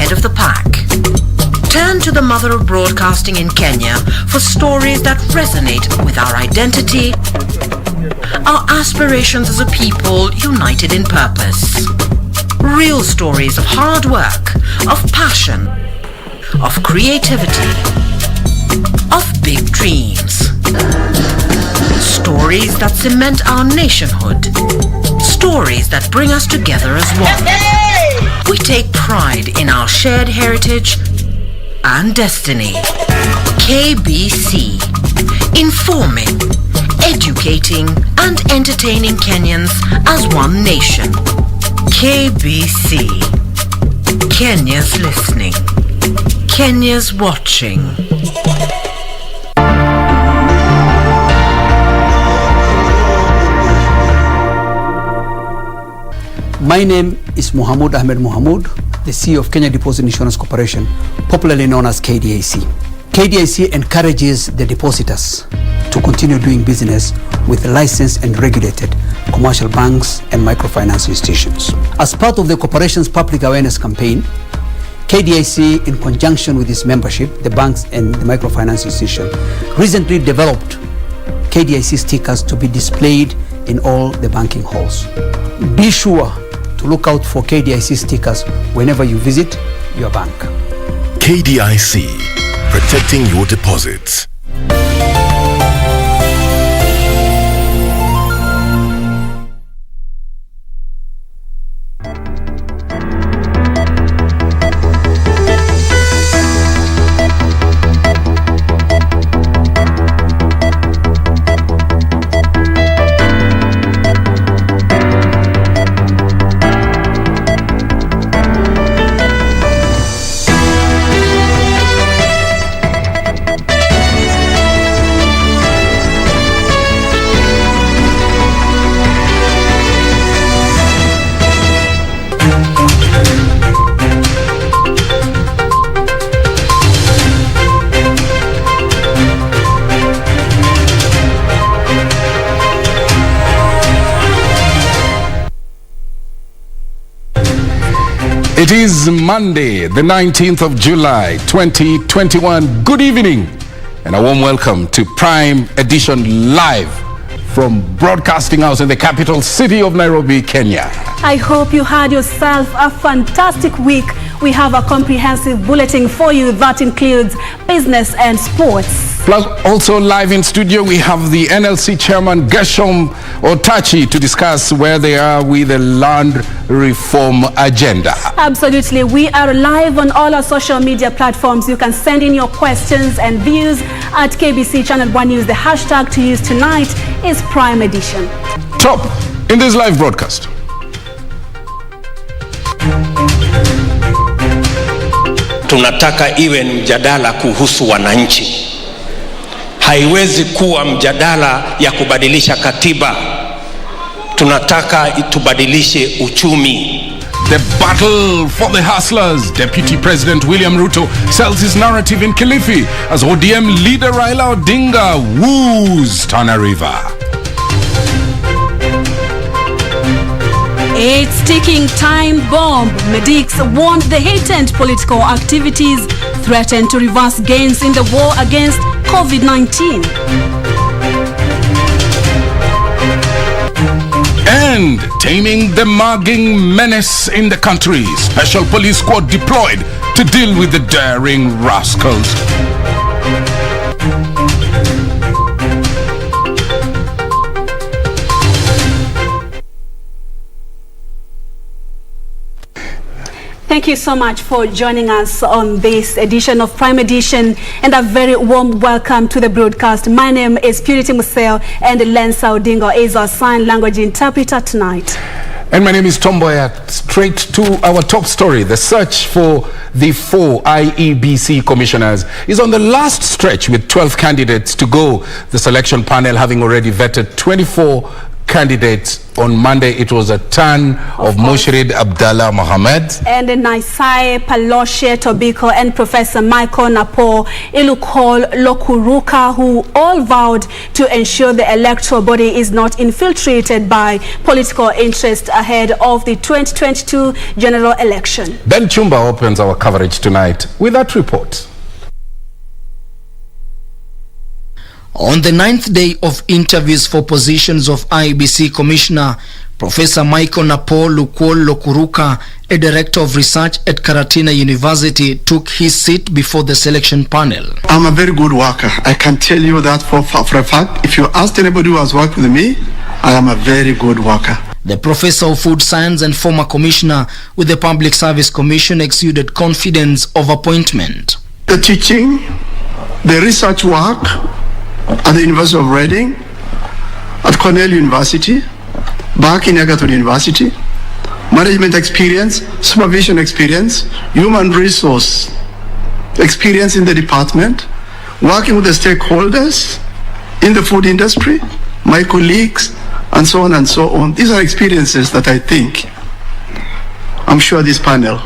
ahead of the pack. Turn to the mother of broadcasting in Kenya for stories that resonate with our identity, our aspirations as a people united in purpose. Real stories of hard work, of passion, of creativity, of big dreams. Stories that cement our nationhood. Stories that bring us together as one. We take pride in our shared heritage and destiny. KBC. Informing, educating, and entertaining Kenyans as one nation. KBC. Kenya's listening. Kenya's watching. My name is Mohamud Ahmed Mohamud, the CEO of Kenya Deposit Insurance Corporation, popularly known as KDIC. KDIC encourages the depositors to continue doing business with licensed and regulated commercial banks and microfinance institutions. As part of the corporation's public awareness campaign, KDIC, in conjunction with its membership, the banks and the microfinance institution, recently developed KDIC stickers to be displayed in all the banking halls. Be sure to look out for KDIC stickers whenever you visit your bank. KDIC, protecting your deposits. It is Monday, the 19th of July, 2021. Good evening and a warm welcome to Prime Edition live from Broadcasting House in the capital city of Nairobi, Kenya. I hope you had yourself a fantastic week. We have a comprehensive bulletin for you that includes business and sports. Plus, also live in studio, we have the NLC chairman, Gershom Otachi, to discuss where they are with the land reform agenda. Absolutely. We are live on all our social media platforms. You can send in your questions and views at KBC Channel 1 News. The hashtag to use tonight is Prime Edition. Top in this live broadcast. Tunataka iwe mjadala kuhusu wananchi. Haiwezi kuwa mjadala ya kubadilisha katiba. Tunataka tubadilishe uchumi. The battle for the hustlers. Deputy President William Ruto sells his narrative in Kilifi as ODM leader Raila Odinga woos Tana River. It's ticking time bomb. Medics warned the heightened political activities threatened to reverse gains in the war against COVID-19. And taming the mugging menace in the country. Special police squad deployed to deal with the daring rascals. Thank you so much for joining us on this edition of Prime Edition, and a very warm welcome to the broadcast. My name is Purity Museo, and Lensa Odingo is our sign language interpreter tonight. And my name is Mboya. Straight to our top story. The search for the 4 IEBC commissioners is on the last stretch with 12 candidates to go. The selection panel having already vetted 24 candidates. On Monday, it was a turn of Mushrid Abdallah Mohamed. And Naisai Paloshe Tobiko and Professor Michael Napo Ilukol Lokuruka, who all vowed to ensure the electoral body is not infiltrated by political interest ahead of the 2022 general election. Ben Chumba opens our coverage tonight with that report. On the 9th day of interviews for positions of IEBC Commissioner, Professor Michael Napo Lukwol Lokuruka, a director of research at Karatina University, took his seat before the selection panel. I'm a very good worker. I can tell you that for a fact. If you ask anybody who has worked with me, I am a very good worker. The Professor of Food Science and former Commissioner with the Public Service Commission exuded confidence of appointment. The teaching, the research work, at the University of Reading, at Cornell University, back in Egerton University, management experience, supervision experience, human resource experience in the department, working with the stakeholders in the food industry, my colleagues, and so on and so on. These are experiences that I think, I'm sure this panel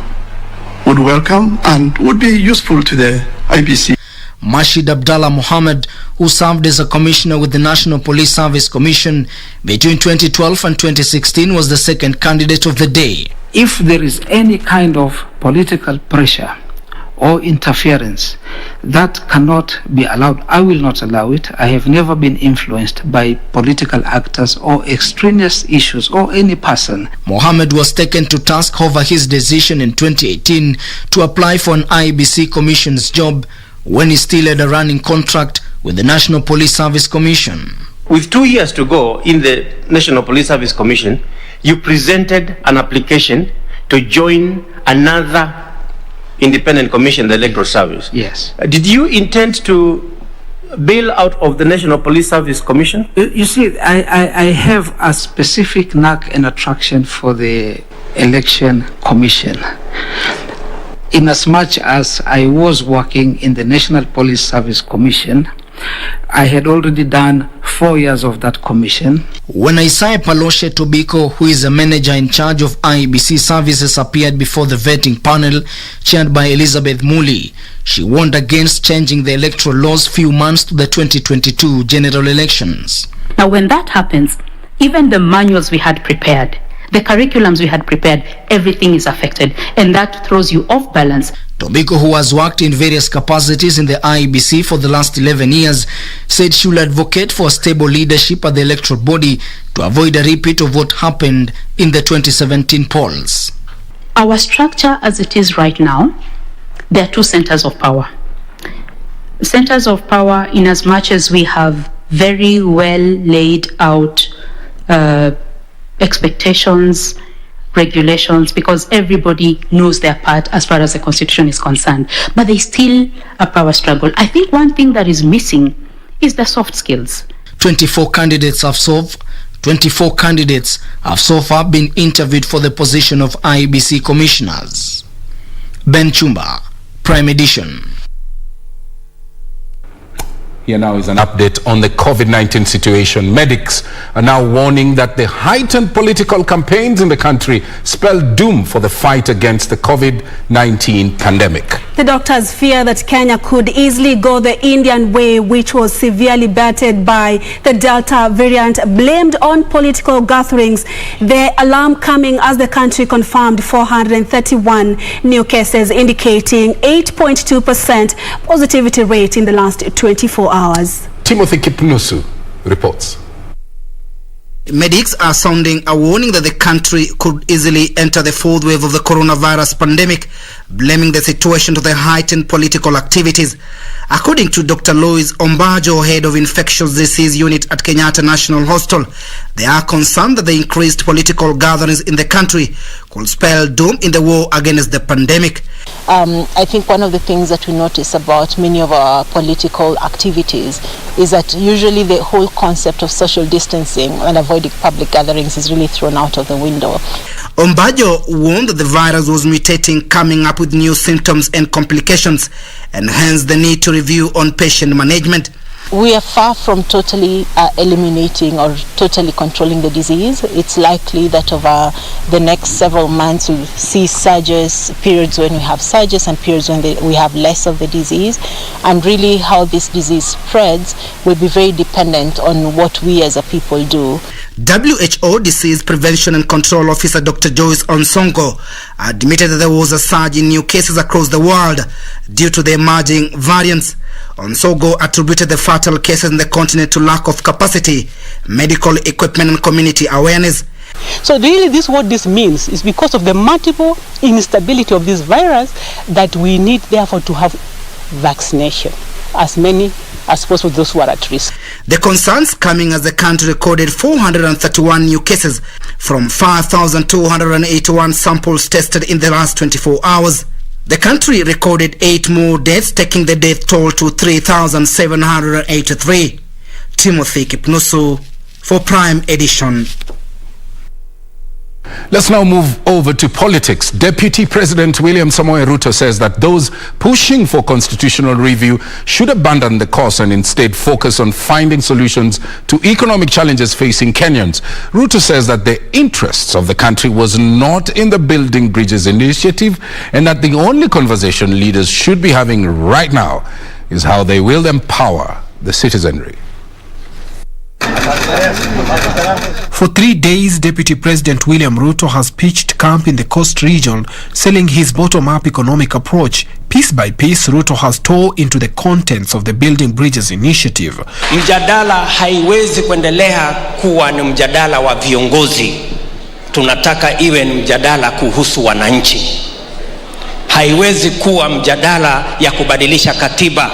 would welcome and would be useful to the IBC. Mushrid Abdallah Mohamed, who served as a commissioner with the National Police Service Commission between 2012 and 2016, was the second candidate of the day. If there is any kind of political pressure or interference that cannot be allowed, I will not allow it. I have never been influenced by political actors or extraneous issues or any person. Mohamed was taken to task over his decision in 2018 to apply for an IEBC Commission's job when he still had a running contract with the National Police Service Commission. With 2 years to go in the National Police Service Commission, you presented an application to join another independent commission, the Electoral Service. Yes. Did you intend to bail out of the National Police Service Commission? You see, I have a specific knack and attraction for the Election Commission. Inasmuch as I was working in the National Police Service Commission, I had already done 4 years of that commission. When Naisai Paloshe Tobiko, who is a manager in charge of IEBC services, appeared before the vetting panel chaired by Elizabeth Muli, she warned against changing the electoral laws few months to the 2022 general elections. Now when that happens, even the manuals we had prepared, the curriculums we had prepared, everything is affected, and that throws you off balance. Tobiko, who has worked in various capacities in the IEBC for the last 11 years, said she will advocate for stable leadership at the electoral body to avoid a repeat of what happened in the 2017 polls. Our structure as it is right now, there are two centers of power. Centers of power in as much as we have very well laid out expectations, regulations, because everybody knows their part as far as the Constitution is concerned. But there's still a power struggle. I think one thing that is missing is the soft skills. 24 candidates have so far been interviewed for the position of IEBC commissioners. Ben Chumba, Prime Edition. Here now is an update on the COVID-19 situation. Medics are now warning that the heightened political campaigns in the country spell doom for the fight against the COVID-19 pandemic. The doctors fear that Kenya could easily go the Indian way, which was severely battered by the Delta variant, blamed on political gatherings. The alarm coming as the country confirmed 431 new cases, indicating 8.2% positivity rate in the last 24 hours. Timothy Kipnusu reports. Medics are sounding a warning that the country could easily enter the fourth wave of the coronavirus pandemic, blaming the situation to the heightened political activities. According to Dr. Lois Ombajo, head of infectious disease unit at Kenyatta National Hospital, they are concerned that the increased political gatherings in the country could spell doom in the war against the pandemic. I think one of the things that we notice about many of our political activities is that usually the whole concept of social distancing and avoiding public gatherings is really thrown out of the window. Ombajo warned that the virus was mutating, coming up with new symptoms and complications, and hence the need to review on patient management. we are far from totally eliminating or totally controlling the disease. It's likely that over the next several months we'll see surges, periods when we have surges and periods when we have less of the disease. And really how this disease spreads will be very dependent on what we as a people do. WHO Disease Prevention and Control Officer Dr. Joyce Onsongo admitted that there was a surge in new cases across the world due to the emerging variants. Onsongo attributed the fatal cases in the continent to lack of capacity, medical equipment and community awareness. So really what this means is because of the multiple instability of this virus that we need therefore to have vaccination, as many as possible those who are at risk. The concerns coming as the country recorded 431 new cases from 5,281 samples tested in the last 24 hours. The country recorded 8 more deaths, taking the death toll to 3,783. Timothy Kipnusu for Prime Edition. Let's now move over to politics. Deputy President William Samoei Ruto says that those pushing for constitutional review should abandon the cause and instead focus on finding solutions to economic challenges facing Kenyans. Ruto says that the interests of the country was not in the Building Bridges initiative and that the only conversation leaders should be having right now is how they will empower the citizenry. For 3 days, Deputy President William Ruto has pitched camp in the Coast region, selling his bottom-up economic approach. Piece by piece, Ruto has tore into the contents of the Building Bridges initiative. Mjadala haiwezi kuendelea kuwa ni mjadala wa viongozi. Tunataka iwe ni mjadala kuhusu wananchi. Haiwezi kuwa mjadala ya kubadilisha katiba.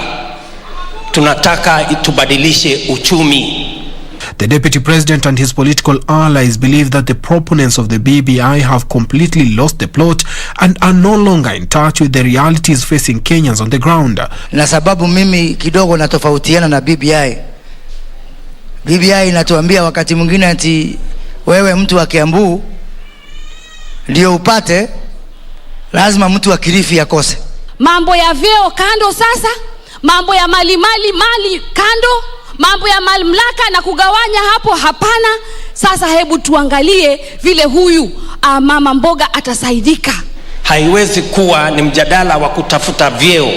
Tunataka tubadilishe uchumi. The Deputy President and his political allies believe that the proponents of the BBI have completely lost the plot and are no longer in touch with the realities facing Kenyans on the ground. Na sababu mimi kidogo natofautiana na BBI. BBI inatuambia wakati mwingine ati wewe mtu wa Kiambu ndio upate, lazima mtu wa Kilifi akose. Mambo ya vyeo kando sasa, mambo ya mali kando, mambo ya mamlaka na kugawanya hapo hapana. Sasa hebu tuangalie vile huyu mama mboga atasaidika. Haiwezi kuwa ni mjadala wa kutafuta vyeo,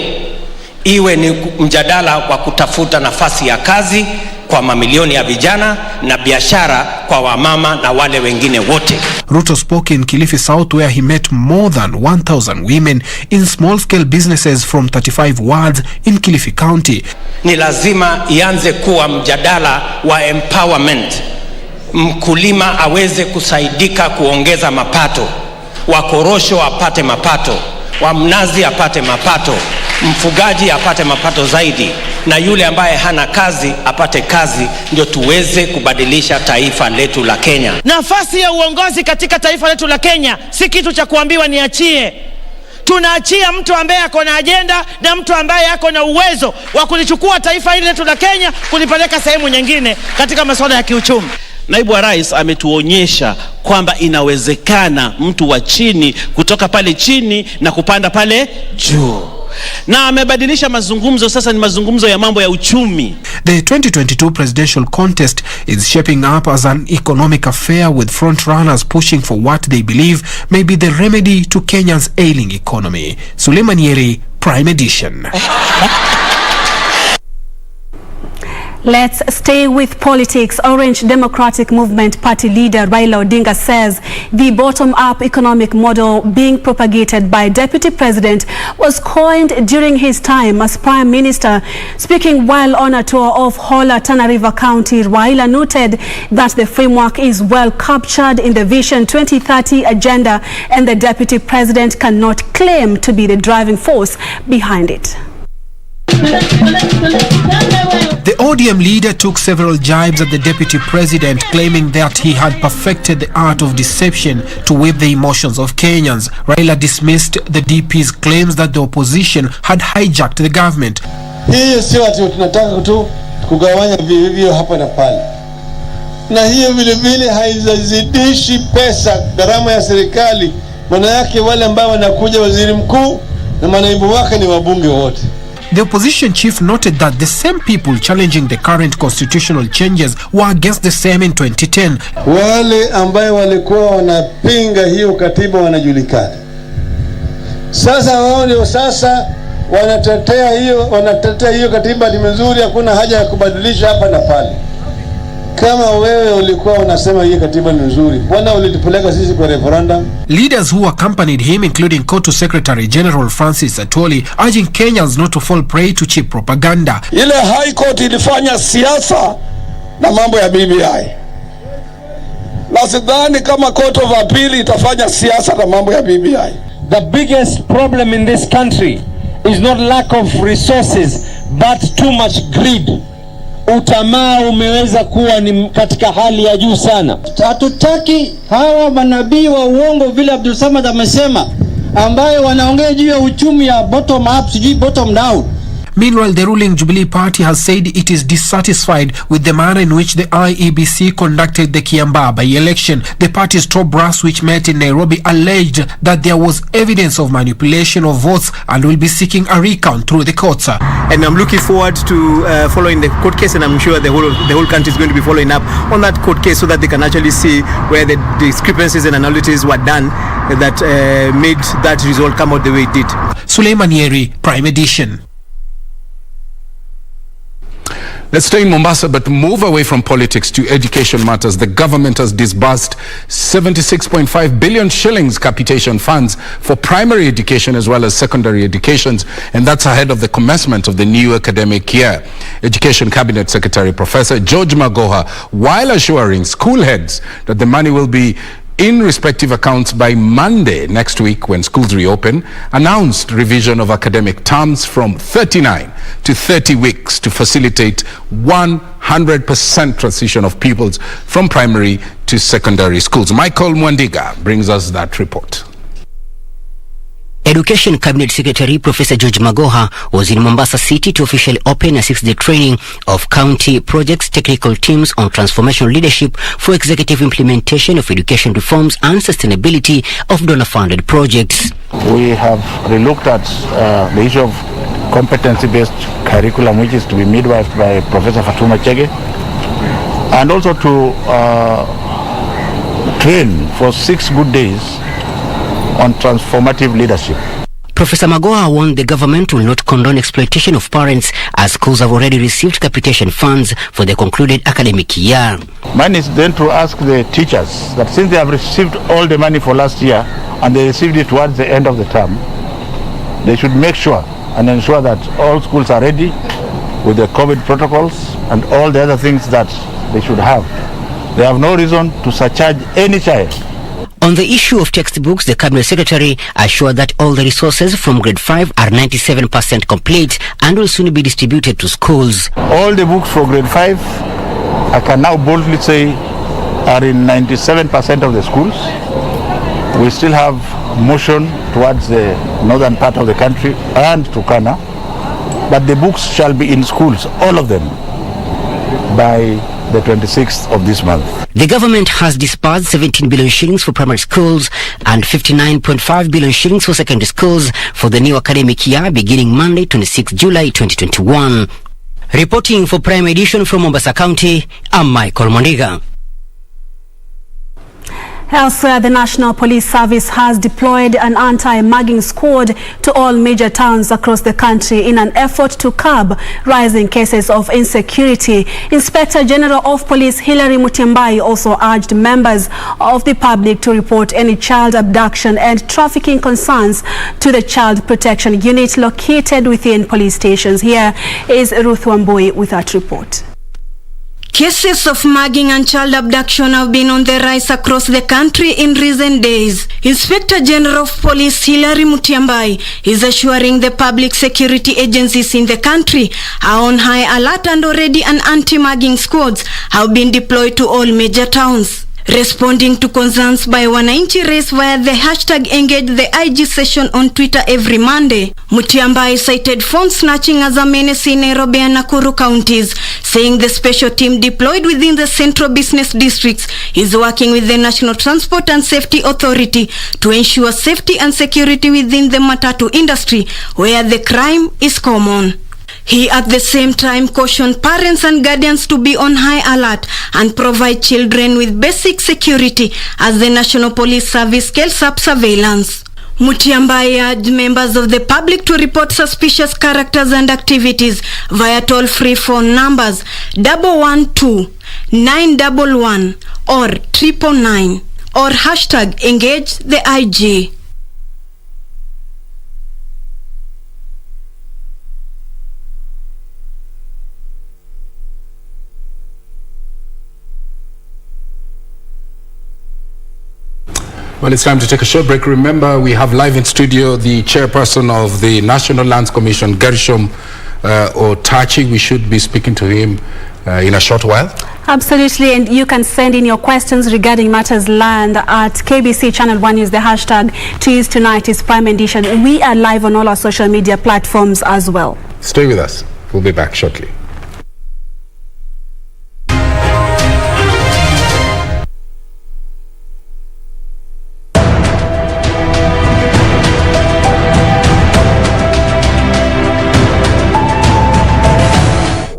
iwe ni mjadala wa kutafuta nafasi ya kazi kwa mamilioni ya vijana na biashara kwa wamama na wale wengine wote. Ruto spoke in Kilifi South where he met more than 1,000 women in small-scale businesses from 35 wards in Kilifi County. Ni lazima ianze kuwa mjadala wa empowerment. Mkulima aweze kusaidika kuongeza mapato, wakorosho apate mapato, wa mnazi apate mapato, mfugaji apate mapato zaidi, na yule ambaye hana kazi apate kazi, ndio tuweze kubadilisha taifa letu la Kenya. Nafasi ya uongozi katika taifa letu la Kenya si kitu cha kuambiwa niachie. Tunaachia mtu ambaye ako na agenda na mtu ambaye ako na uwezo wa kulichukua taifa hili letu la Kenya kulipeleka sehemu nyingine katika masuala ya kiuchumi. Naibu wa Rais ametuonyesha kwamba inawezekana mtu wa chini kutoka pale chini na kupanda pale juu. Na amebadilisha mazungumzo, sasa ni mazungumzo ya mambo ya uchumi. The 2022 presidential contest is shaping up as an economic affair with front-runners pushing for what they believe may be the remedy to Kenya's ailing economy. Suleiman Yeri, Prime Edition. Let's stay with politics. Orange Democratic Movement Party leader Raila Odinga says the bottom-up economic model being propagated by Deputy President was coined during his time as Prime Minister. Speaking while on a tour of Hola, Tana River County, Raila noted that the framework is well captured in the Vision 2030 agenda and the Deputy President cannot claim to be the driving force behind it. The ODM leader took several jibes at the Deputy President, claiming that he had perfected the art of deception to whip the emotions of Kenyans. Raila dismissed the DP's claims that the opposition had hijacked the government. Hiyo sio ati tunataka tu kugawanya vivyo hapa na pale. Na hiyo vile vile haizidishi pesa gharama ya serikali. Maana yake wale ambao wanakuja waziri mkuu na manaibu wake ni wabunge wote. The opposition chief noted that the same people challenging the current constitutional changes were against the same in 2010. Wale ambayo walikuwa wanapinga hiyo katiba wanajulikana. Sasa wao ndio sasa wanatetea hiyo katiba ni nzuri, hakuna haja ya kubadilisha hapa na pale. Kama wewe ulikuwa unasema hii katiba ni nzuri, mbona ulitupeleka sisi kwa referendum? Leaders who accompanied him, including KOTU Secretary General Francis Atwoli, urging Kenyans not to fall prey to cheap propaganda. Ile High Court ilifanya siasa na mambo ya BBI. Na sidhani kama Court of Appeal itafanya siasa na mambo ya BBI. The biggest problem in this country is not lack of resources but too much greed. Utamaa umeweza kuwa ni katika hali ya juu sana. Hatutaki hawa manabii wa uongo vile Abdul Samad amesema, ambayo wanaongea juu ya uchumi ya bottom up, sijui bottom down. Meanwhile, the ruling Jubilee Party has said it is dissatisfied with the manner in which the IEBC conducted the Kiambaa by-election. The party's top brass, which met in Nairobi, alleged that there was evidence of manipulation of votes and will be seeking a recount through the courts. And I'm looking forward to following the court case, and I'm sure the whole country is going to be following up on that court case so that they can actually see where the discrepancies and anomalies were done that made that result come out the way it did. Suleiman Yeri, Prime Edition. Let's stay in Mombasa, but move away from politics to education matters. The government has disbursed 76.5 billion shillings capitation funds for primary education as well as secondary educations, and that's ahead of the commencement of the new academic year. Education Cabinet Secretary Professor George Magoha, while assuring school heads that the money will be in respective accounts by Monday next week when schools reopen, announced revision of academic terms from 39 to 30 weeks to facilitate 100% transition of pupils from primary to secondary schools. Michael Mwandiga brings us that report. Education Cabinet Secretary Professor George Magoha was in Mombasa City to officially open a 6-day training of county projects technical teams on transformational leadership for executive implementation of education reforms and sustainability of donor-funded projects. We have relooked at the issue of competency-based curriculum, which is to be midwifed by Professor Fatuma Chege, and also to train for 6 good days on transformative leadership. Professor Magoha warned the government will not condone exploitation of parents as schools have already received capitation funds for the concluded academic year. Mine is then to ask the teachers that since they have received all the money for last year and they received it towards the end of the term, they should make sure and ensure that all schools are ready with the COVID protocols and all the other things that they should have. They have no reason to surcharge any child. On the issue of textbooks, the Cabinet Secretary assured that all the resources from grade 5 are 97% complete and will soon be distributed to schools. All the books for grade 5, I can now boldly say, are in 97% of the schools. We still have motion towards the northern part of the country and Turkana, but the books shall be in schools, all of them, by the 26th of this month. The government has disbursed 17 billion shillings for primary schools and 59.5 billion shillings for secondary schools for the new academic year beginning Monday, 26 July 2021. Reporting for Prime Edition from Mombasa County, I'm Michael Mondiga. Elsewhere, the National Police Service has deployed an anti-mugging squad to all major towns across the country in an effort to curb rising cases of insecurity. Inspector General of Police Hilary Mutyambai also urged members of the public to report any child abduction and trafficking concerns to the Child Protection Unit located within police stations. Here is Ruth Wambui with that report. Cases of mugging and child abduction have been on the rise across the country in recent days. Inspector General of Police Hilary Mutyambai is assuring the public security agencies in the country are on high alert and already an anti-mugging squads have been deployed to all major towns. Responding to concerns by wananchi raised via the hashtag Engage the IG session on Twitter every Monday, Mutyambai cited phone snatching as a menace in Nairobi and Nakuru counties, saying the special team deployed within the central business districts is working with the National Transport and Safety Authority to ensure safety and security within the matatu industry, where the crime is common. He at the same time cautioned parents and guardians to be on high alert and provide children with basic security as the National Police Service scales up surveillance. Mutiambai urged members of the public to report suspicious characters and activities via toll-free phone numbers 112 911 or 999 or hashtag engage the IG. Well, it's time to take a short break. Remember, we have live in studio the chairperson of the National Lands Commission, Gershom Otachi. We should be speaking to him in a short while. Absolutely, and you can send in your questions regarding matters land at KBC Channel 1. Use the hashtag Tuesday Tonight is Prime Edition. We are live on all our social media platforms as well. Stay with us. We'll be back shortly.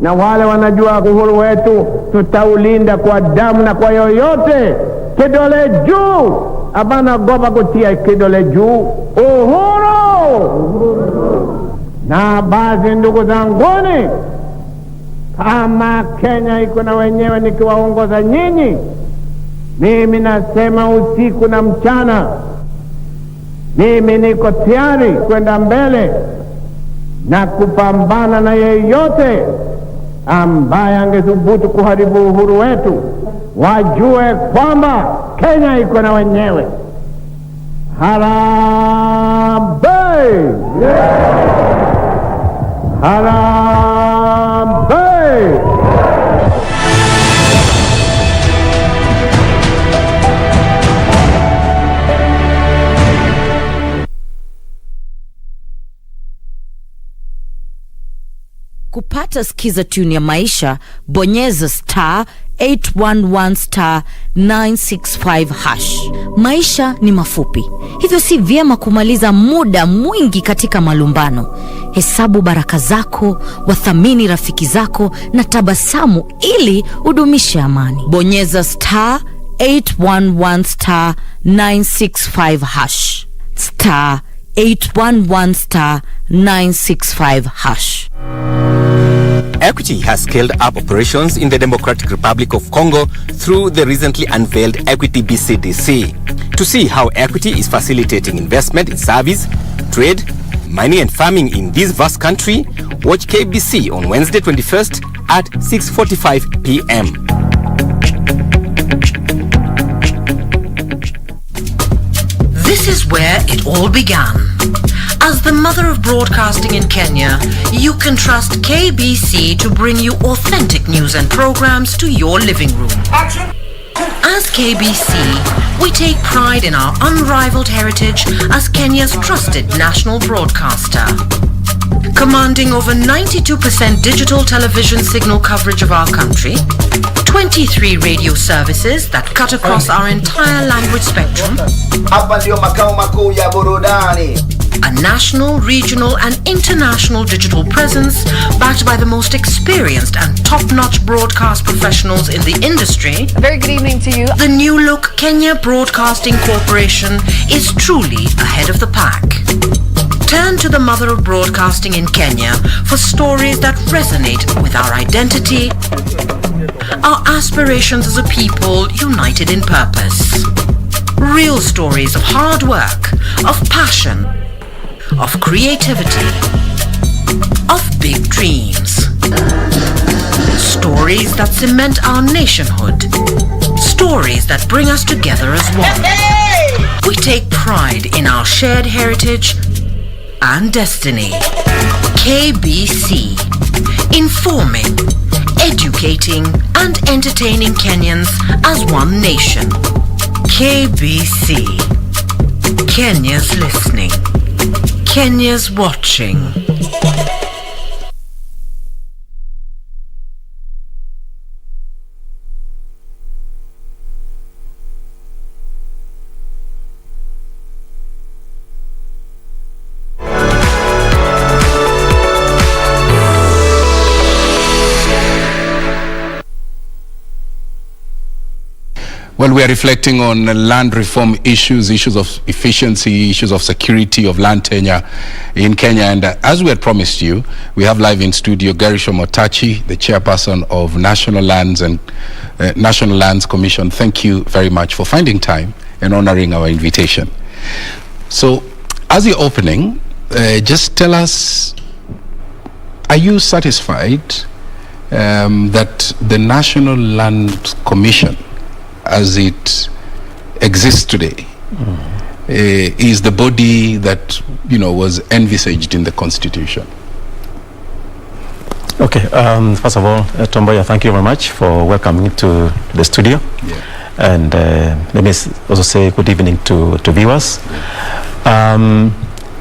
Na wale wanajua uhuru wetu tutaulinda kwa damu na kwa yoyote. Kidole juu, abana goba kutia kidole juu. Uhuru! Na basi ndugu zanguni, kama Kenya iko na wenyewe nikiwaongoza nyinyi, mimi nasema usiku na mchana, mimi niko tayari kwenda mbele na kupambana na yeyote ambaye angethubutu kuharibu uhuru wetu. Wajue kwamba Kenya iko na wenyewe. Harambee! Harambee! Kupata skiza tune ya maisha, bonyeza *811*965#. Maisha ni mafupi, hivyo si vyema kumaliza muda mwingi katika malumbano. Hesabu baraka zako, wathamini rafiki zako na tabasamu ili udumishe amani. Bonyeza *811*965#. *811*965#. Equity has scaled up operations in the Democratic Republic of Congo through the recently unveiled Equity BCDC. To see how Equity is facilitating investment in service, trade, mining and farming in this vast country, watch KBC on Wednesday 21st at 6:45 p.m. This is where it all began. As the mother of broadcasting in Kenya, you can trust KBC to bring you authentic news and programs to your living room. As KBC, we take pride in our unrivaled heritage as Kenya's trusted national broadcaster. Commanding over 92% digital television signal coverage of our country, 23 radio services that cut across our entire language spectrum, a national, regional and international digital presence backed by the most experienced and top-notch broadcast professionals in the industry. A very good evening to you. The new look Kenya Broadcasting Corporation is truly ahead of the pack. Turn to the mother of broadcasting in Kenya for stories that resonate with our identity, our aspirations as a people united in purpose. Real stories of hard work, of passion, of creativity, of big dreams. Stories that cement our nationhood. Stories that bring us together as one. We take pride in our shared heritage and destiny. KBC, informing, educating and entertaining Kenyans as one nation. KBC, Kenya's listening, Kenya's watching. Well, we are reflecting on land reform issues, issues of efficiency, issues of security of land tenure in Kenya. And as we had promised you, we have live in studio Garisho Motachi, the chairperson of National Lands and National Lands Commission. Thank you very much for finding time and honoring our invitation. So, as you're opening, just tell us, are you satisfied that the National Land Commission, as it exists today, is the body that was envisaged in the Constitution? Okay. First of all, Mboya, thank you very much for welcoming me to the studio. Yeah. And let me also say good evening to viewers.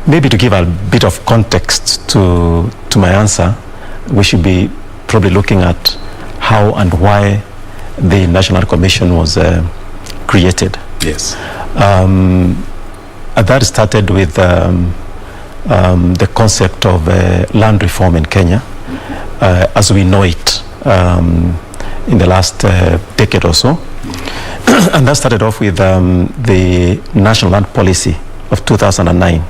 Maybe to give a bit of context to my answer, we should be probably looking at how and why the National Commission was created. Yes. That started with the concept of land reform in Kenya, as we know it in the last decade or so. And that started off with the National Land Policy of 2009.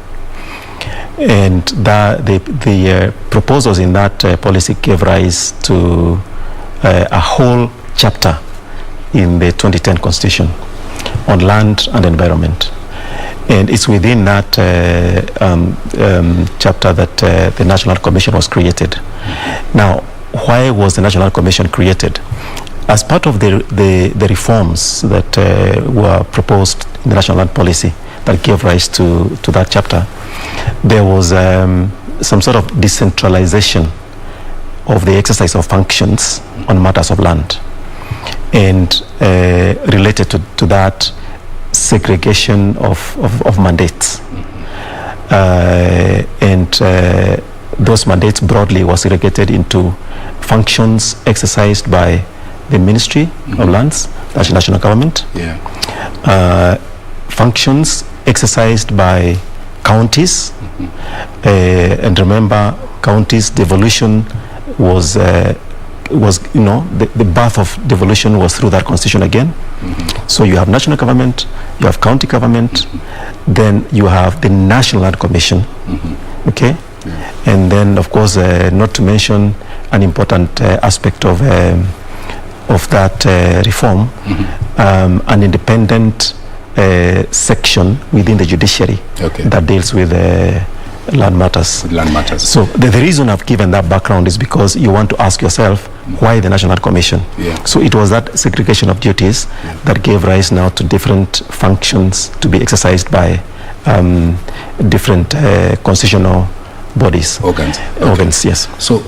And the proposals in that policy gave rise to a whole chapter in the 2010 Constitution on land and environment. And it's within that chapter that the National Commission was created. Now, why was the National Commission created? As part of the reforms that were proposed in the National Land Policy that gave rise to that chapter, there was some sort of decentralization of the exercise of functions on matters of land. And related to that, segregation of mandates. And those mandates broadly were segregated into functions exercised by the Ministry of Lands, that's the national government. Yeah. Functions exercised by counties. And remember, counties' devolution was the birth of devolution was through that constitution again. So you have national government, you have county government, then you have the National Land Commission. Okay. Yeah. And then, of course, not to mention an important aspect of that reform, an independent section within the judiciary that deals with land matters. Land matters. So the reason I've given that background is because you want to ask yourself, why the National Commission? Yeah. So it was that segregation of duties that gave rise now to different functions to be exercised by different constitutional bodies. Organs. Organs, yes. So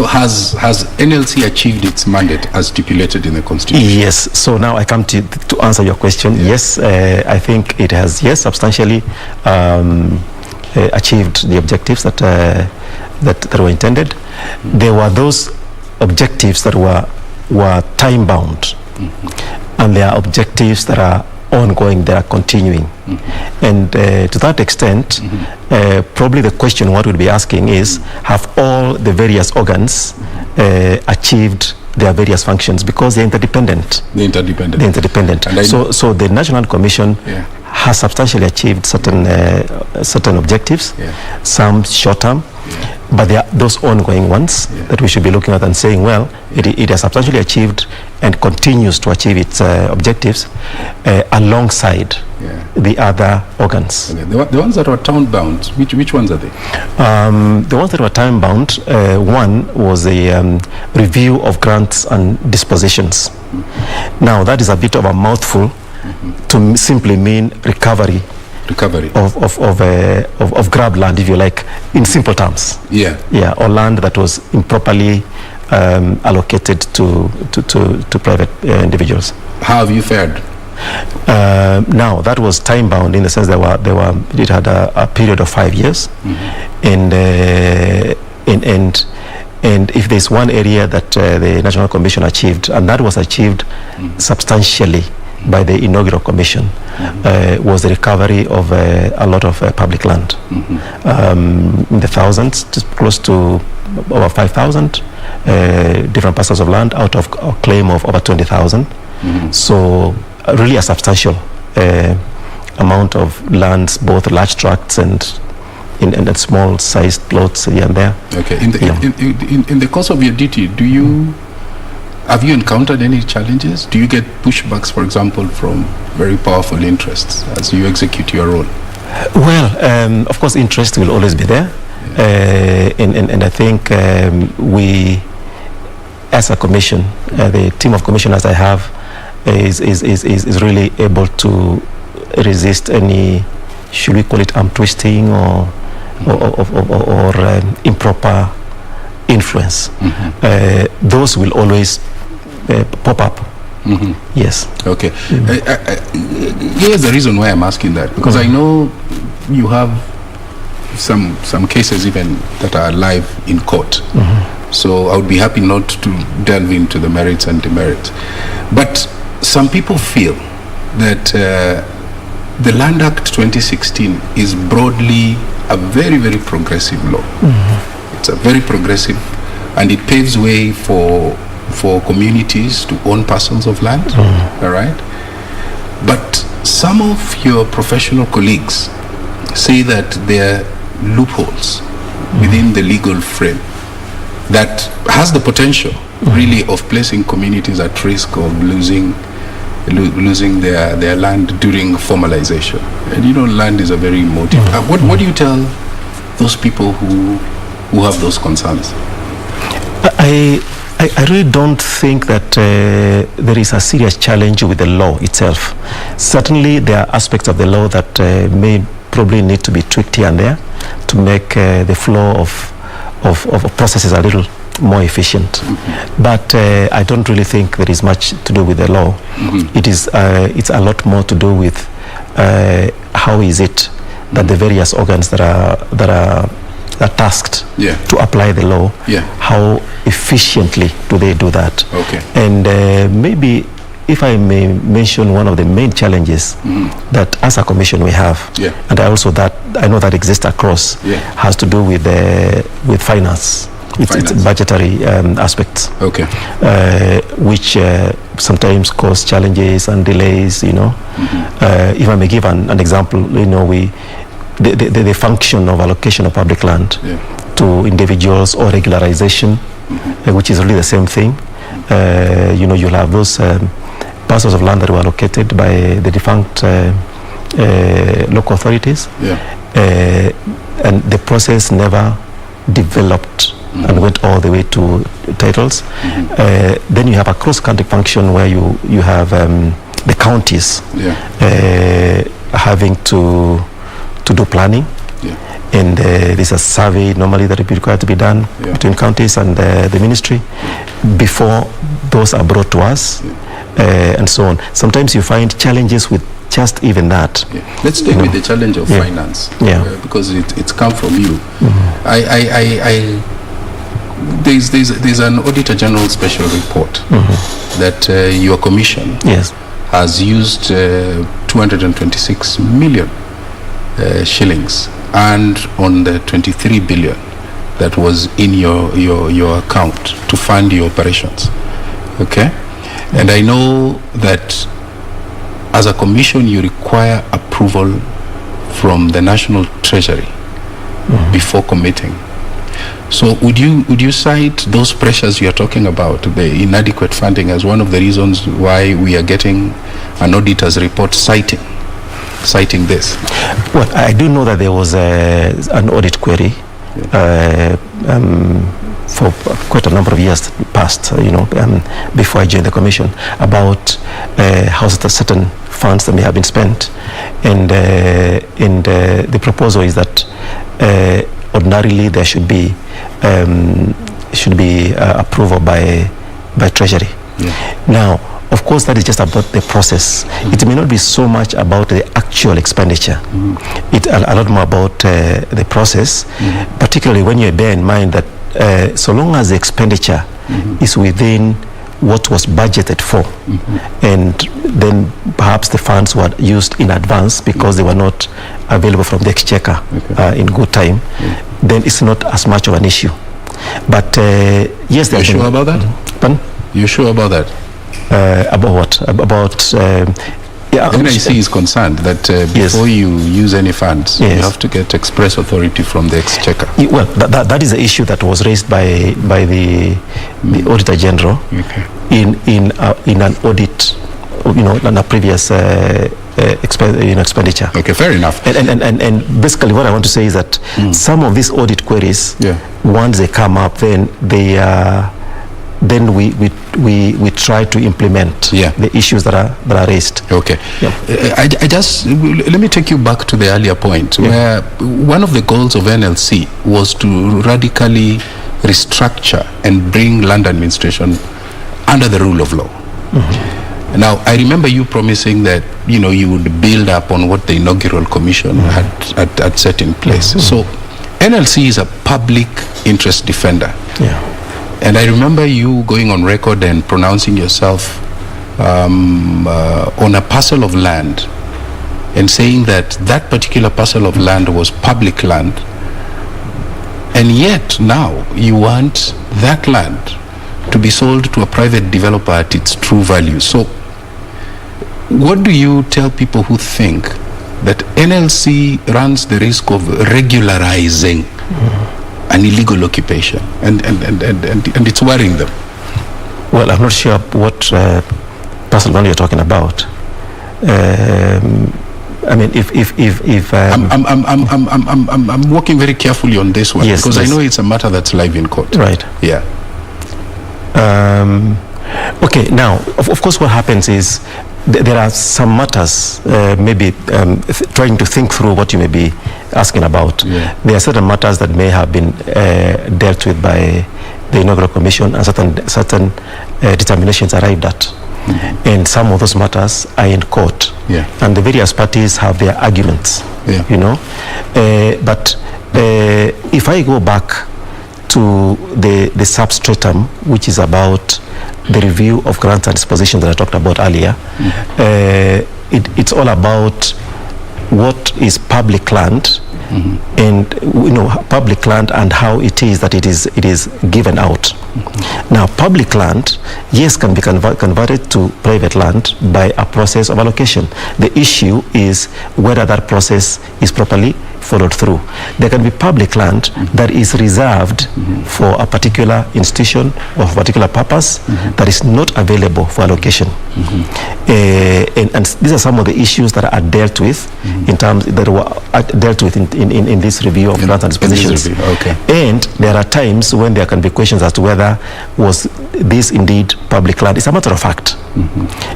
has NLC achieved its mandate as stipulated in the Constitution? Yes. So now I come to answer your question. Yeah. Yes, I think it has, substantially achieved the objectives that were intended. There were those objectives that were time bound, and there are objectives that are ongoing, they are continuing. And to that extent, probably the question what we'll be asking is, have all the various organs achieved their various functions, because they're interdependent. They're interdependent. So the National Commission has substantially achieved certain objectives, some short term, but there are those ongoing ones that we should be looking at and saying, well, it has substantially achieved and continues to achieve its objectives alongside the other organs. Okay. The ones that were time bound, which ones are they? The ones that were time bound, one was a review of grants and dispositions. Now that is a bit of a mouthful to simply mean recovery of grabbed land, if you like, in simple terms. Or land that was improperly allocated to private individuals. How have you fared? Now that was time bound in the sense it had a period of 5 years, and if there's one area that the National Commission achieved, and that was achieved substantially by the inaugural commission, was the recovery of a lot of public land, in the thousands, just close to over 5,000 different parcels of land out of a claim of over 20,000. So really a substantial amount of lands, both large tracts and in small sized plots here and there. Okay. In the course of your duty, have you encountered any challenges? Do you get pushbacks, for example, from very powerful interests as you execute your role? Well, of course, interest will always be there. And I think we, as a commission, the team of commissioners I have is really able to resist any, should we call it arm twisting or improper influence. Those will always pop up. Yes. Okay. Here's the reason why I'm asking that, because I know you have some cases even that are live in court. So I would be happy not to delve into the merits and demerits. But some people feel that the Land Act 2016 is broadly a very, very progressive law. It's a very progressive, and it paves way for communities to own parcels of land. All right. But some of your professional colleagues say that there are loopholes within the legal frame that has the potential really of placing communities at risk of losing their land during formalization. And land is a very emotive. What do you tell those people who have those concerns? I really don't think that there is a serious challenge with the law itself. Certainly there are aspects of the law that may probably need to be tweaked here and there to make the flow of processes a little more efficient. But I don't really think there is much to do with the law. It's a lot more to do with how is it that the various organs that are tasked to apply the law, how efficiently do they do that? Okay. And maybe if I may mention one of the main challenges that as a commission we have, and I know that exists across, has to do with finance. It's budgetary aspects, which sometimes cause challenges and delays. If I may give an example, the function of allocation of public land to individuals or regularization, which is really the same thing. You'll have those parcels of land that were allocated by the defunct local authorities, and the process never developed and went all the way to titles. Then you have a cross-country function where you have the counties having to do planning, and there's a survey normally that is required to be done between counties and the ministry before those are brought to us, and so on. Sometimes you find challenges with just even that. Let's stay with the challenge of finance, because it's come from you. There's an Auditor General special report that your commission has used 226 million shillings and on the 23 billion that was in your account to fund your operations. Okay? And I know that as a commission you require approval from the National Treasury before committing. So would you cite those pressures you are talking about, the inadequate funding, as one of the reasons why we are getting an auditor's report citing this? Well, I do know that there was an audit query for quite a number of years past, before I joined the commission, about how certain funds that may have been spent, and the proposal is that ordinarily there should be approval by Treasury. Now, of course, that is just about the process. It may not be so much about the actual expenditure. It's a lot more about the process, particularly when you bear in mind that so long as the expenditure is within what was budgeted for, and then perhaps the funds were used in advance because they were not available from the exchequer in good time, then it's not as much of an issue. But yes, you're sure about that? Pardon? You're sure about that? About what? About NIC is concerned that before you use any funds, you have to get express authority from the Exchequer. Well, that is the issue that was raised by the Auditor General in an audit, on a previous expenditure. Okay, fair enough. And basically, what I want to say is that some of these audit queries, once they come up, then they then we try to implement the issues that are raised. Okay. I just let me take you back to the earlier point where one of the goals of NLC was to radically restructure and bring land administration under the rule of law. Now, I remember you promising that you would build up on what the inaugural commission had set in place. So NLC is a public interest defender. And I remember you going on record and pronouncing yourself on a parcel of land and saying that that particular parcel of land was public land, and yet now you want that land to be sold to a private developer at its true value. So what do you tell people who think that NLC runs the risk of regularizing an illegal occupation and it's worrying them? Well, I'm not sure what parcel land you're talking about. I mean, if I'm working very carefully on this one because I know it's a matter that's live in court. Right. Yeah. Okay. Now, of course, what happens is there are some matters. Maybe trying to think through what you may be asking about. There are certain matters that may have been dealt with by the inaugural commission, and certain determinations arrived at. And some of those matters are in court, and the various parties have their arguments. But if I go back to the substratum, which is about the review of grants and disposition that I talked about earlier, it's all about what is public land, and public land and how it is that it is given out. Now, public land, yes, can be converted to private land by a process of allocation. The issue is whether that process is properly followed through. There can be public land that is reserved for a particular institution or a particular purpose that is not available for allocation. And these are some of the issues that are dealt with in terms that were dealt with in this review of grants and dispositions. And there are times when there can be questions as to whether was this indeed public land. It's a matter of fact.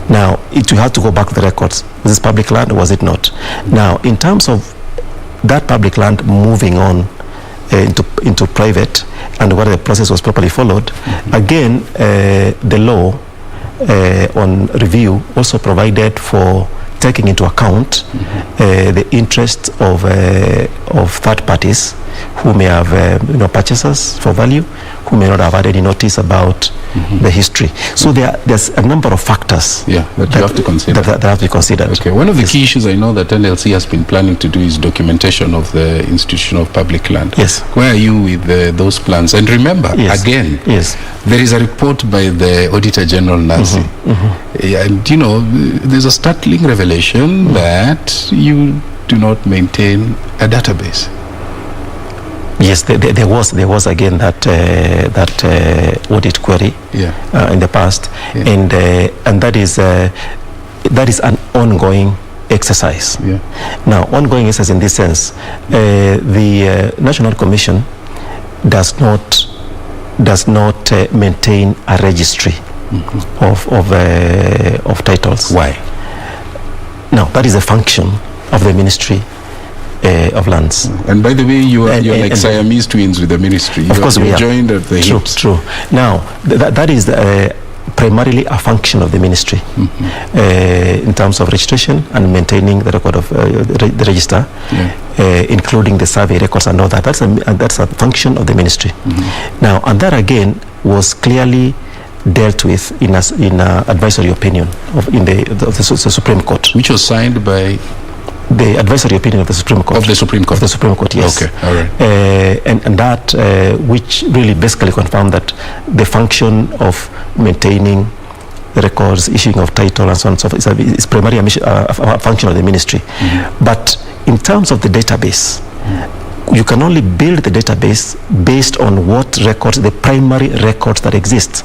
Now, you have to go back to the records. Was this public land or was it not? Now, in terms of that public land moving on into private and whether the process was properly followed, again, the law on review also provided for taking into account the interests of third parties who may have purchasers for value, who may not have had any notice about the history. So there's a number of factors that you have to consider. That have to be considered. Okay. One of the key issues I know that NLC has been planning to do is documentation of the institution of public land. Yes. Where are you with those plans? And remember, again, there is a report by the Auditor General, Nancy. And there's a startling revelation that you do not maintain a database. Yes, there was again that audit query in the past, and that is an ongoing exercise. Now, ongoing exercise in this sense, the National Commission does not maintain a registry of titles. Why? Now, that is a function of the Ministry of Lands. And by the way, you're like Siamese twins with the ministry. Of course, we are joined at the hips. True. Now, that is primarily a function of the ministry in terms of registration and maintaining the record of the register, including the survey records and all that. That's a function of the ministry. Now, and that again was clearly dealt with in a advisory opinion of the Supreme Court, which was signed by the advisory opinion of the Supreme Court. Of the Supreme Court. Of the Supreme Court, yes. Okay, all right. And that, which really basically confirmed that the function of maintaining records, issuing of title, and so on and so forth. It's primarily a function of the ministry. But in terms of the database, you can only build the database based on what records, the primary records that exist.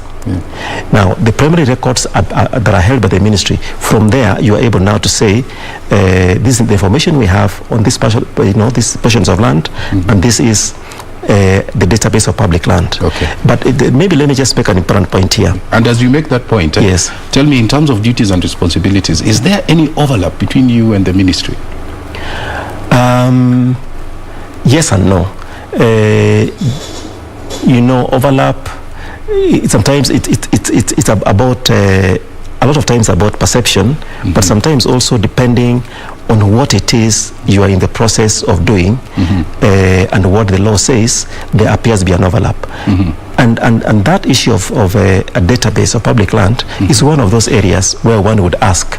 Now, the primary records that are held by the ministry, from there you are able now to say, this is the information we have on this partial, these portions of land, and this is the database of public land. But maybe let me just make an important point here. And as you make that point, yes, tell me, in terms of duties and responsibilities, is there any overlap between you and the ministry? Yes and no. Overlap. Sometimes it's about a lot of times about perception, but sometimes also depending on what it is you are in the process of doing, and what the law says, there appears to be an overlap. And that issue of a database of public land is one of those areas where one would ask,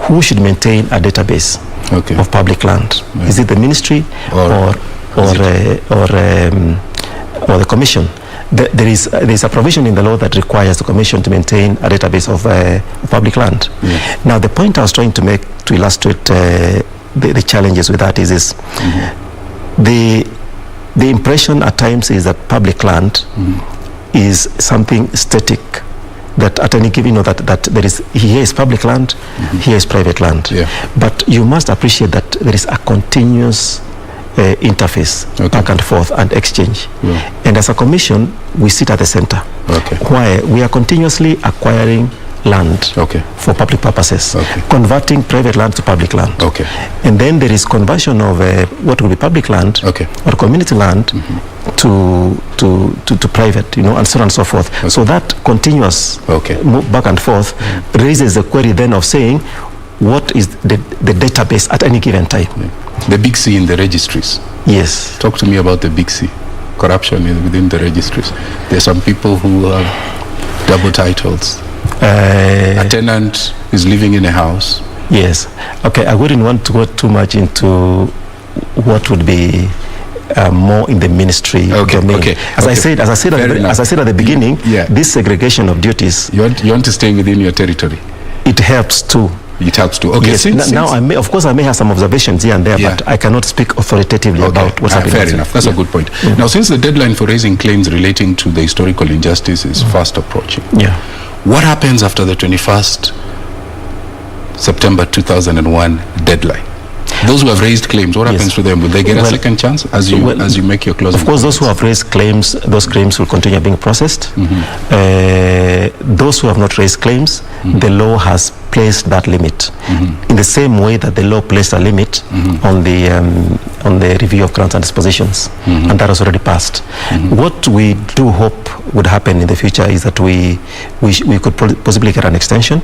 who should maintain a database of public land? Is it the ministry or the commission? There is a provision in the law that requires the commission to maintain a database of public land. Now, the point I was trying to make to illustrate the challenges with that is the impression at times is that public land is something static, that at any given, that there is, here is public land, here is private land. But you must appreciate that there is a continuous interface, back and forth, and exchange. And as a commission, we sit at the center, where we are continuously acquiring land for public purposes, converting private land to public land. And then there is conversion of what will be public land or community land to private, and so on and so forth. So that continuous move back and forth raises the query then of saying, what is the database at any given time? The big C in the registries. Yes. Talk to me about the big C. Corruption within the registries. There are some people who have double titles. A tenant is living in a house. Yes. Okay, I wouldn't want to go too much into what would be more in the ministry domain. As I said at the beginning, this segregation of duties. You want to stay within your territory. It helps too. It helps too. Yes. Now, I may have some observations here and there, but I cannot speak authoritatively about what's happening. Fair enough. That's a good point. Now, since the deadline for raising claims relating to the historical injustice is fast approaching, what happens after the 21st September 2001 deadline? Those who have raised claims, what happens to them? Will they get a second chance as you make your closing? Of course, those who have raised claims, those claims will continue being processed. Those who have not raised claims, the law has placed that limit in the same way that the law placed a limit on the review of grants and dispositions, and that has already passed. What we do hope would happen in the future is that we could possibly get an extension.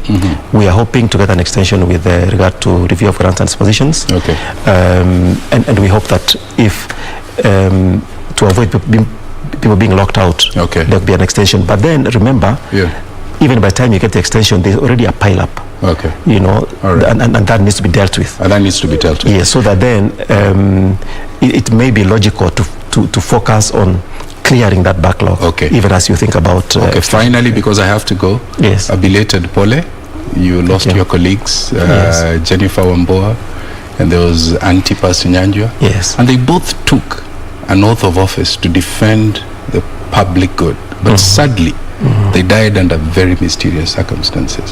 We are hoping to get an extension with regard to review of grants and dispositions. And we hope that if to avoid people being locked out, there will be an extension. But then remember, even by the time you get the extension, there's already a pile up. And that needs to be dealt with. And that needs to be dealt with. Yes, so that then it may be logical to focus on clearing that backlog, even as you think about... finally, because I have to go, a belated pole. You lost your colleagues, Jennifer Mboya, and there was Antipas Nyanjwa. Yes. And they both took an oath of office to defend the public good. But sadly, they died under very mysterious circumstances.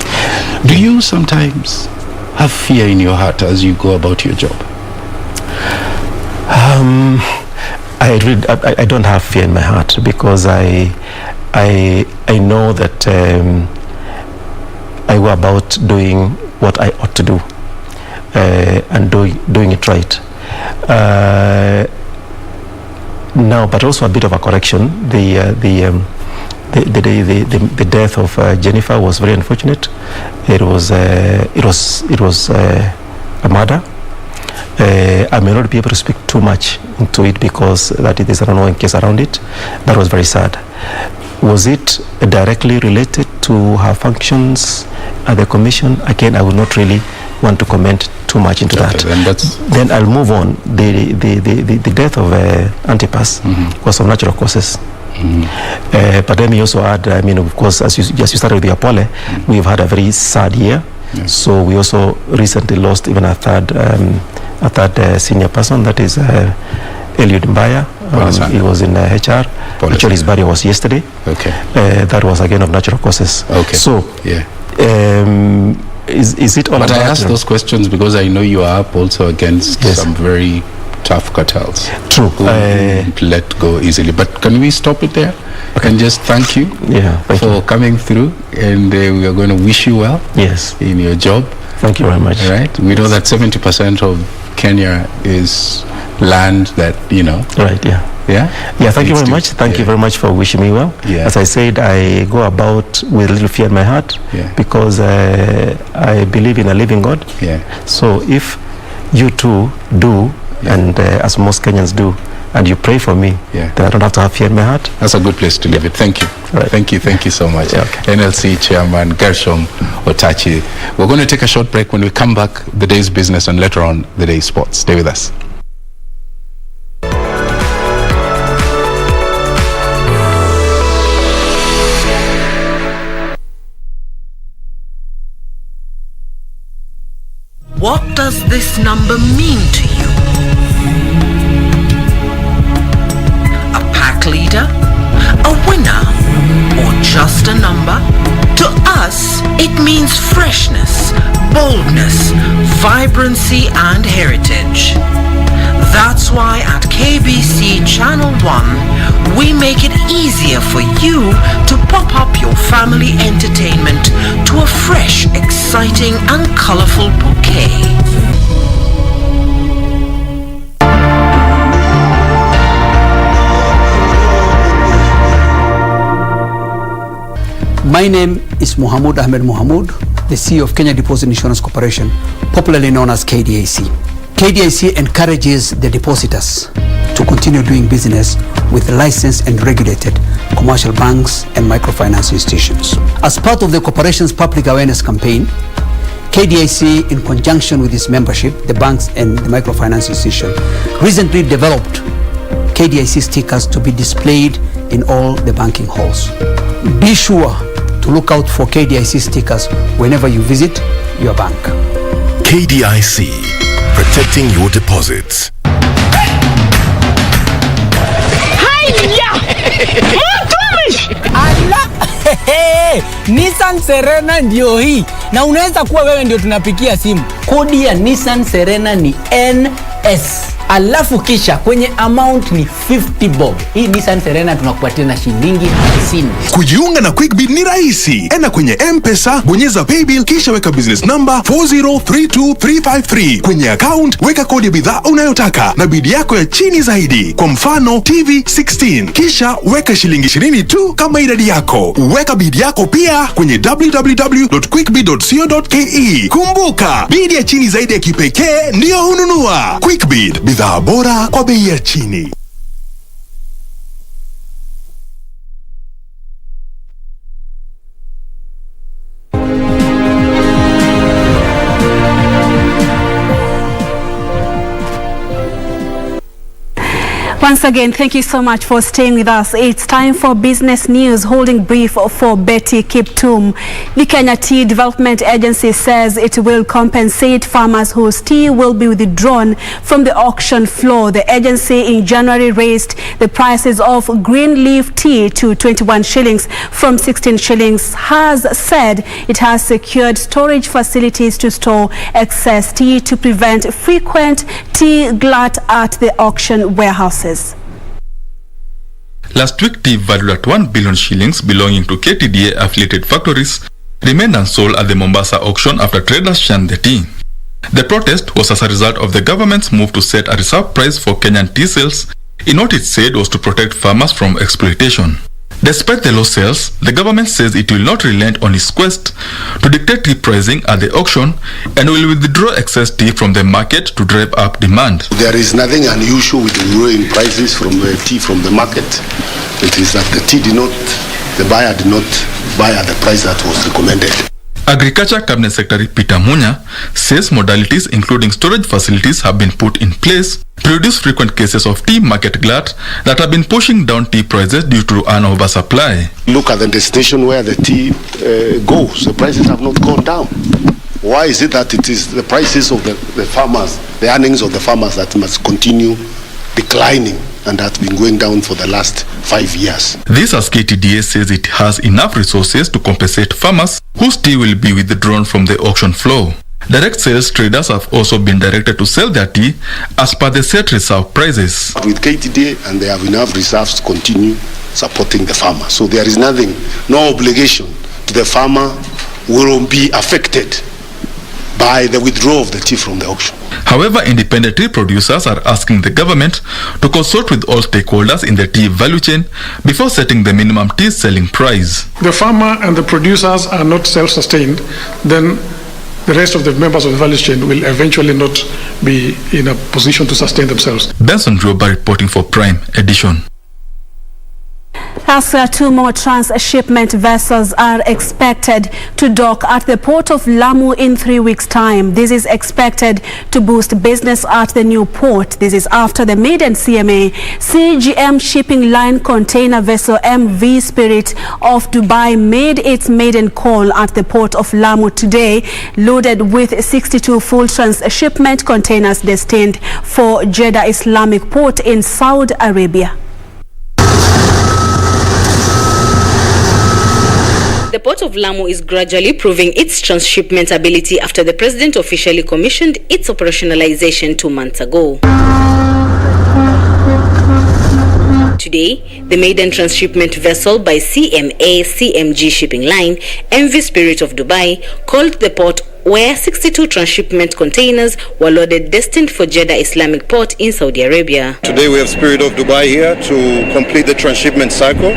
Do you sometimes have fear in your heart as you go about your job? I don't have fear in my heart, because I know that I go about doing what I ought to do, and doing it right. Now, but also a bit of a correction. The death of Jennifer was very unfortunate. It was a murder. I may not be able to speak too much into it because that it is an ongoing case around it. That was very sad. Was it directly related to her functions at the commission? Again, I would not really want to comment too much into that. Then I'll move on. The death of Antipas was of natural causes. But let me also add, I mean, of course, as you started with the Apollo, we've had a very sad year. So we also recently lost even a third senior person, that is Eliud Mboya. He was in HR. Actually, his burial was yesterday. Okay. That was again of natural causes. Okay. So, is it all but about... I ask those questions because I know you are up also against some very tough cartels. True. Who won't let go easily. But can we stop it there? Okay. And just thank you for coming through, and we are going to wish you well in your job. Thank you very much. All right. We know that 70% of Kenya is land that, you know. Right, Yeah, thank you very much. Thank you very much for wishing me well. As I said, I go about with a little fear in my heart because I believe in a living God. So if you too do, and as most Kenyans do, and you pray for me, then I don't have to have fear in my heart. That's a good place to leave it. Thank you. Right. Thank you so much. NLC Chairman Gershom Otachi. We're going to take a short break. When we come back, the day's business, and later on, the day's sports. Stay with us. What does this number mean to you? A pack leader? A winner? Or just a number? To us, it means freshness, boldness, vibrancy, and heritage. That's why at KBC Channel 1, we make it easier for you to pop up your family entertainment to a fresh, exciting, and colorful bouquet. My name is Mohamud Ahmed Mohamud, the CEO of Kenya Deposit Insurance Corporation, popularly known as KDIC. KDIC encourages the depositors to continue doing business with licensed and regulated commercial banks and microfinance institutions. As part of the corporation's public awareness campaign, KDIC, in conjunction with its membership, the banks and the microfinance institution, recently developed KDIC stickers to be displayed in all the banking halls. Be sure to look out for KDIC stickers whenever you visit your bank. KDIC, protecting your deposits. Nissan Serena ndio hii, na unaweza kuwa wewe ndio tunapikia simu. Kodi ya Nissan Serena ni NS, alafu kisha kwenye amount ni 50 bob. Hii Nissan Serena tunakupatia na shilingi 50. Kujiunga na QuickBid ni rahisi. Enda kwenye M-Pesa, bonyeza paybill, kisha weka business number 4032353. Kwenye account weka kodi ya bidhaa unayotaka na bid yako ya chini zaidi, kwa mfano TV 16, kisha weka shilingi 20 tu kama idadi yako. Weka bid yako pia kwenye www.quickbid.co.ke. Kumbuka, bid ya chini zaidi ya kipekee ndio hununua. QuickBid, bidhaa bora kwa bei ya chini. Once again, thank you so much for staying with us. It's time for business news. Holding brief for Betty Kiptum. The Kenya Tea Development Agency says it will compensate farmers whose tea will be withdrawn from the auction floor. The agency in January raised the prices of green leaf tea to 21 shillings from 16 shillings. Has said it has secured storage facilities to store excess tea to prevent frequent tea glut at the auction warehouses. Last week, tea valued at 1 billion shillings belonging to KTDA affiliated factories remained unsold at the Mombasa auction after traders shunned the tea. The protest was as a result of the government's move to set a reserve price for Kenyan tea sales in what it said was to protect farmers from exploitation. Despite the low sales, the government says it will not relent on its quest to dictate tea pricing at the auction and will withdraw excess tea from the market to drive up demand. There is nothing unusual with withdrawing prices from the tea from the market. It is that the buyer did not buy at the price that was recommended. Agriculture Cabinet Secretary Peter Munya says modalities including storage facilities have been put in place to reduce frequent cases of tea market glut that have been pushing down tea prices due to an oversupply. Look at the destination where the tea goes. The prices have not gone down. Why is it that it is the prices of the farmers, the earnings of the farmers that must continue declining and that have been going down for the last 5 years? This as KTDA says it has enough resources to compensate farmers whose tea will be withdrawn from the auction floor. Direct sales traders have also been directed to sell their tea as per the set reserve prices. With KTDA, and they have enough reserves to continue supporting the farmer. So there is nothing, no obligation to the farmer will be affected by the withdrawal of the tea from the auction. However, independent tea producers are asking the government to consult with all stakeholders in the tea value chain before setting the minimum tea selling price. The farmer and the producers are not self-sustained, then the rest of the members of the value chain will eventually not be in a position to sustain themselves. Benson Droba reporting for Prime Edition. As 2 more transshipment vessels are expected to dock at the port of Lamu in 3 weeks' time. This is expected to boost business at the new port. This is after the maiden CMA CGM shipping line container vessel MV Spirit of Dubai made its maiden call at the port of Lamu today, loaded with 62 full transshipment containers destined for Jeddah Islamic Port in Saudi Arabia. The Port of Lamu is gradually proving its transshipment ability after the President officially commissioned its operationalization 2 months ago. Today, the maiden transshipment vessel by CMA-CMG Shipping Line, MV Spirit of Dubai, called the port where 62 transshipment containers were loaded destined for Jeddah Islamic Port in Saudi Arabia. Today we have Spirit of Dubai here to complete the transshipment cycle,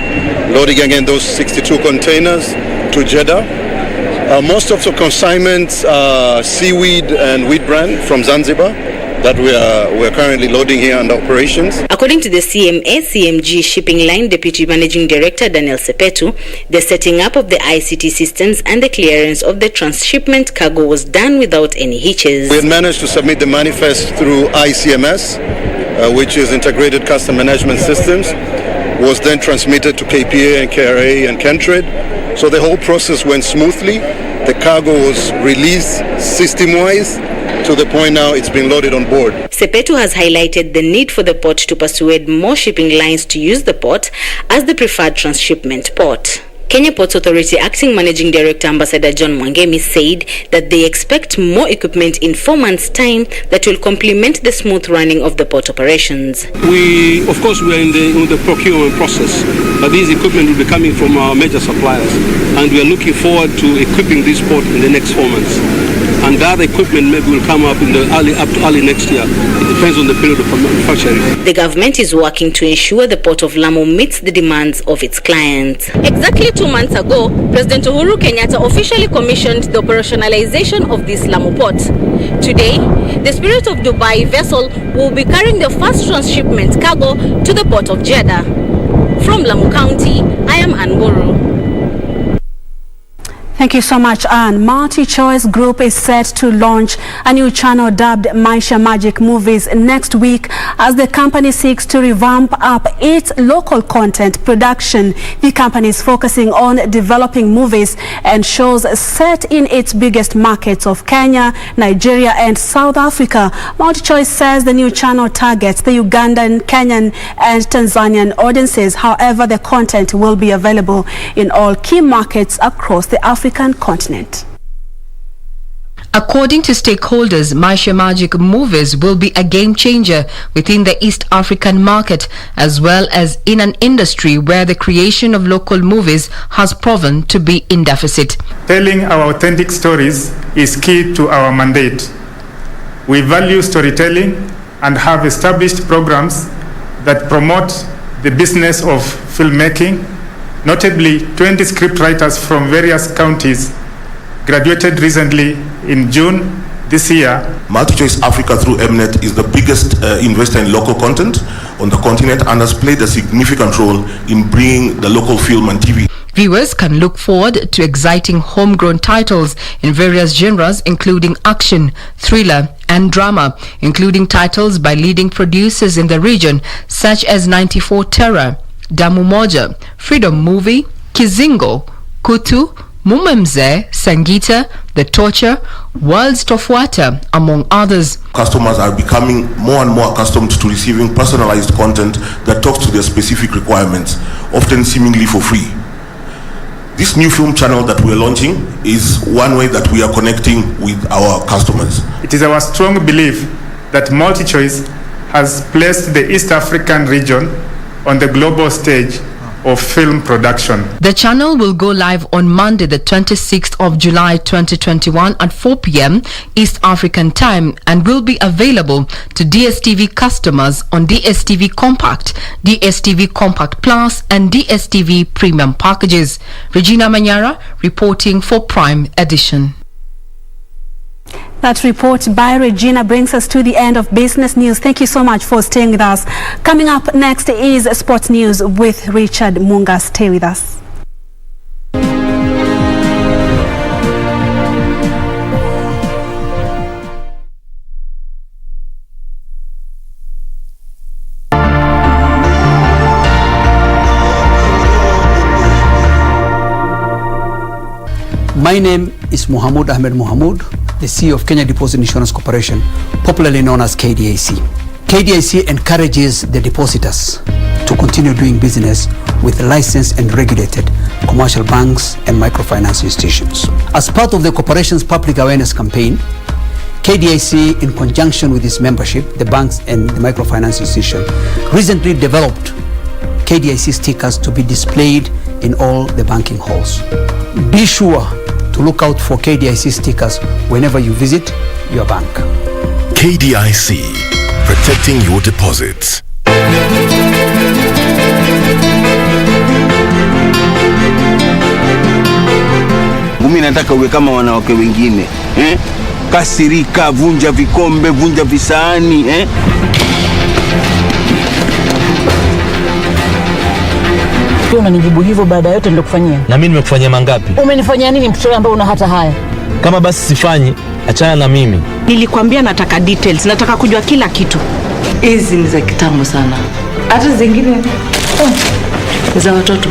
loading again those 62 containers to Jeddah. Most of the consignments are seaweed and wheat brand from Zanzibar that we are currently loading here under operations. According to the CMA-CMG Shipping Line Deputy Managing Director Daniel Sepetu, the setting up of the ICT systems and the clearance of the transshipment cargo was done without any hitches. We had managed to submit the manifest through ICMS, which is Integrated Custom Management Systems, was then transmitted to KPA and KRA and Kentrade. So the whole process went smoothly. The cargo was released system-wise. To the point now it's been loaded on board. Sepetu has highlighted the need for the port to persuade more shipping lines to use the port as the preferred transshipment port. Kenya Ports Authority Acting Managing Director Ambassador John Mwangemi said that they expect more equipment in 4 months' time that will complement the smooth running of the port operations. Of course, we are in the procurement process, but this equipment will be coming from our major suppliers, and we are looking forward to equipping this port in the next 4 months. And that equipment maybe will come up up to early next year. It depends on the period of manufacturing. The government is working to ensure the Port of Lamu meets the demands of its clients. Exactly 2 months ago, President Uhuru Kenyatta officially commissioned the operationalization of this Lamu port. Today, the Spirit of Dubai vessel will be carrying the first transshipment cargo to the Port of Jeddah. From Lamu County, I am Anburu. Thank you so much, Anne. Multi-Choice Group is set to launch a new channel dubbed Maisha Magic Movies next week as the company seeks to revamp up its local content production. The company is focusing on developing movies and shows set in its biggest markets of Kenya, Nigeria and South Africa. Multi-Choice says the new channel targets the Ugandan, Kenyan and Tanzanian audiences. However, the content will be available in all key markets across the African continent. According to stakeholders, Maisha Magic Movies will be a game changer within the East African market, as well as in an industry where the creation of local movies has proven to be in deficit. Telling our authentic stories is key to our mandate. We value storytelling and have established programs that promote the business of filmmaking. Notably, 20 scriptwriters from various counties graduated recently in June this year. MultiChoice Africa through Mnet is the biggest investor in local content on the continent and has played a significant role in bringing the local film and TV. Viewers can look forward to exciting homegrown titles in various genres, including action, thriller, and drama, including titles by leading producers in the region such as 94 Terror, Damu Moja, Freedom Movie, Kizingo, Kutu, Mumemze, Sangita, The Torture, World's Tofuata, among others. Customers are becoming more and more accustomed to receiving personalized content that talks to their specific requirements, often seemingly for free. This new film channel that we are launching is one way that we are connecting with our customers. It is our strong belief that MultiChoice has placed the East African region on the global stage of film production. The channel will go live on Monday, the 26th of July 2021 at 4 p.m. East African time and will be available to DSTV customers on DSTV Compact, DSTV Compact Plus and DSTV Premium packages. Regina Manyara reporting for Prime Edition. That report by Regina brings us to the end of business news. Thank you so much for staying with us. Coming up next is sports news with Richard Munga. Stay with us. My name is Mohamud Ahmed Mohamud, the CEO of Kenya Deposit Insurance Corporation, popularly known as KDIC. KDIC encourages the depositors to continue doing business with licensed and regulated commercial banks and microfinance institutions. As part of the corporation's public awareness campaign, KDIC, in conjunction with its membership, the banks and the microfinance institution, recently developed KDIC stickers to be displayed in all the banking halls. Be sure to look out for KDIC stickers whenever you visit your bank. KDIC, protecting your deposits. Mimi nataka uwe kama wanawake wengine, kasirika, vunja vikombe, vunja visahani, Unanijibu hivyo baada yote nilokufanyia. Na mimi nimekufanyia mangapi? Umenifanyia nini mtoto ambaye una hata haya? Kama basi sifanyi, achana na mimi. Nilikwambia nataka details, nataka kujua kila kitu. Hizi ni za kitambo sana. Hata zingine za watoto.